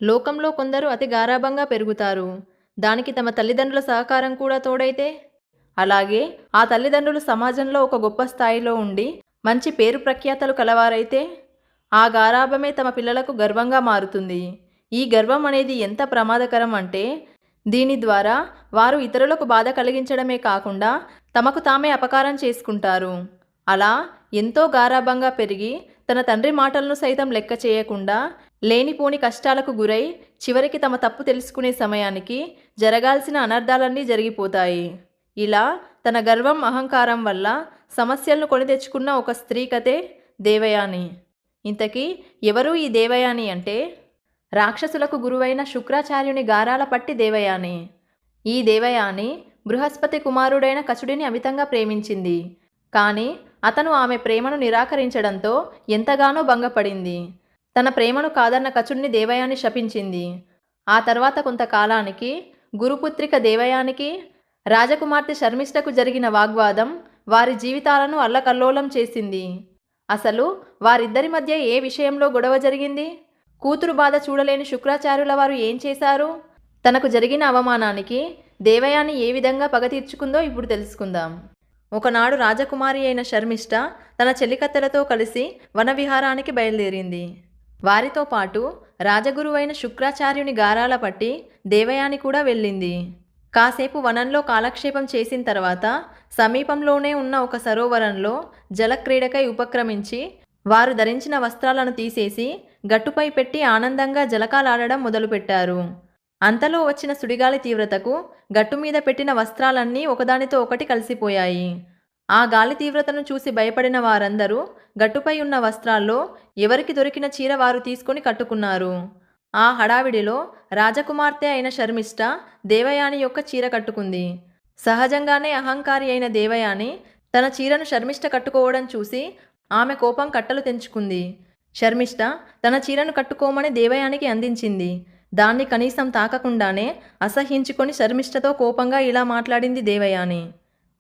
లోకంలో కొందరు అతి గారాబంగా పెరుగుతారు. దానికి తమ తల్లిదండ్రుల సహకారం కూడా తోడైతే, అలాగే ఆ తల్లిదండ్రులు సమాజంలో ఒక గొప్ప స్థాయిలో ఉండి మంచి పేరు ప్రఖ్యాతలు కలవారైతే, ఆ గారాబమే తమ పిల్లలకు గర్వంగా మారుతుంది. ఈ గర్వం అనేది ఎంత ప్రమాదకరం అంటే, దీని ద్వారా వారు ఇతరులకు బాధ కలిగించడమే కాకుండా తమకు తామే అపకారం చేసుకుంటారు. అలా ఎంతో గారాబంగా పెరిగి తన తండ్రి మాటలను సైతం లెక్క చేయకుండా లేనిపోని కష్టాలకు గురై చివరికి తమ తప్పు తెలుసుకునే సమయానికి జరగాల్సిన అనర్థాలన్నీ జరిగిపోతాయి. ఇలా తన గర్వం అహంకారం వల్ల సమస్యలను కొని తెచ్చుకున్న ఒక స్త్రీ కథే దేవయాని. ఇంతకీ ఎవరు ఈ దేవయాని అంటే, రాక్షసులకు గురువైన శుక్రాచార్యుని గారాల పట్టి దేవయాని. ఈ దేవయాని బృహస్పతి కుమారుడైన కచుడిని అమితంగా ప్రేమించింది. కానీ అతను ఆమె ప్రేమను నిరాకరించడంతో ఎంతగానో భంగపడింది. తన ప్రేమను కాదన్న కచుడిని దేవయాని శపించింది. ఆ తర్వాత కొంతకాలానికి గురుపుత్రిక దేవయానికి రాజకుమార్తె శర్మిష్టకు జరిగిన వాగ్వాదం వారి జీవితాలను అల్లకల్లోలం చేసింది. అసలు వారిద్దరి మధ్య ఏ విషయంలో గొడవ జరిగింది? కూతురు బాధ చూడలేని శుక్రాచార్యుల వారు ఏం చేశారు? తనకు జరిగిన అవమానానికి దేవయాని ఏ విధంగా పగ తీర్చుకుందో ఇప్పుడు తెలుసుకుందాం. ఒకనాడు రాజకుమారి అయిన శర్మిష్ట తన చెలికత్తెలతో కలిసి వనవిహారానికి బయలుదేరింది. వారితో పాటు రాజగురువైన శుక్రాచార్యుని గారాల పట్టి దేవయాని కూడా వెళ్ళింది. కాసేపు వనంలో కాలక్షేపం చేసిన తర్వాత సమీపంలోనే ఉన్న ఒక సరోవరంలో జలక్రీడకై ఉపక్రమించి వారు ధరించిన వస్త్రాలను తీసేసి గట్టుపై పెట్టి ఆనందంగా జలకాలాడడం మొదలుపెట్టారు. అంతలో వచ్చిన సుడిగాలి తీవ్రతకు గట్టుమీద పెట్టిన వస్త్రాలన్నీ ఒకదానితో ఒకటి కలిసిపోయాయి. ఆ గాలి తీవ్రతను చూసి భయపడిన వారందరూ గట్టుపై ఉన్న వస్త్రాల్లో ఎవరికి దొరికిన చీర వారు తీసుకొని కట్టుకున్నారు. ఆ హడావిడిలో రాజకుమార్తె అయిన శర్మిష్ట దేవయాని యొక్క చీర కట్టుకుంది. సహజంగానే అహంకారి అయిన దేవయాని తన చీరను శర్మిష్ట కట్టుకోవడం చూసి ఆమె కోపం కట్టలు తెంచుకుంది. శర్మిష్ట తన చీరను కట్టుకోమని దేవయానికి అందించింది. దాన్ని కనీసం తాకకుండానే అసహ్యించుకొని శర్మిష్టతో కోపంగా ఇలా మాట్లాడింది దేవయాని.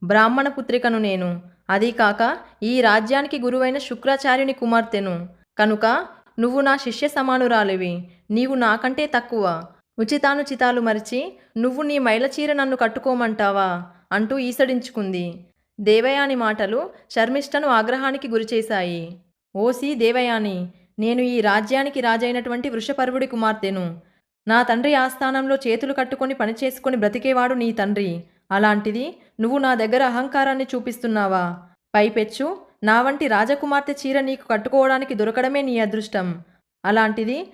బ్రాహ్మణ పుత్రికను నేను, అదీ కాక ఈ రాజ్యానికి గురువైన శుక్రాచార్యుని కుమార్తెను. కనుక నువ్వు నా శిష్య సమానురాలివి. నీవు నాకంటే తక్కువ. ఉచితానుచితాలు మరిచి నువ్వు నీ మైలచీర నన్ను కట్టుకోమంటావా అంటూ ఈసడించుకుంది. దేవయాని మాటలు శర్మిష్టను ఆగ్రహానికి గురిచేశాయి. ఓసి దేవయాని, నేను ఈ రాజ్యానికి రాజైనటువంటి వృషపర్వుడి కుమార్తెను. నా తండ్రి ఆస్థానంలో చేతులు కట్టుకొని పనిచేసుకొని బ్రతికేవాడు నీ తండ్రి. అలాంటిది నువ్వు నా దగ్గర అహంకారాన్ని చూపిస్తున్నావా? పైపెచ్చు నా వంటి రాజకుమార్తె చీర నీకు కట్టుకోవడానికి దొరకడమే నీ అదృష్టం. అలాంటిది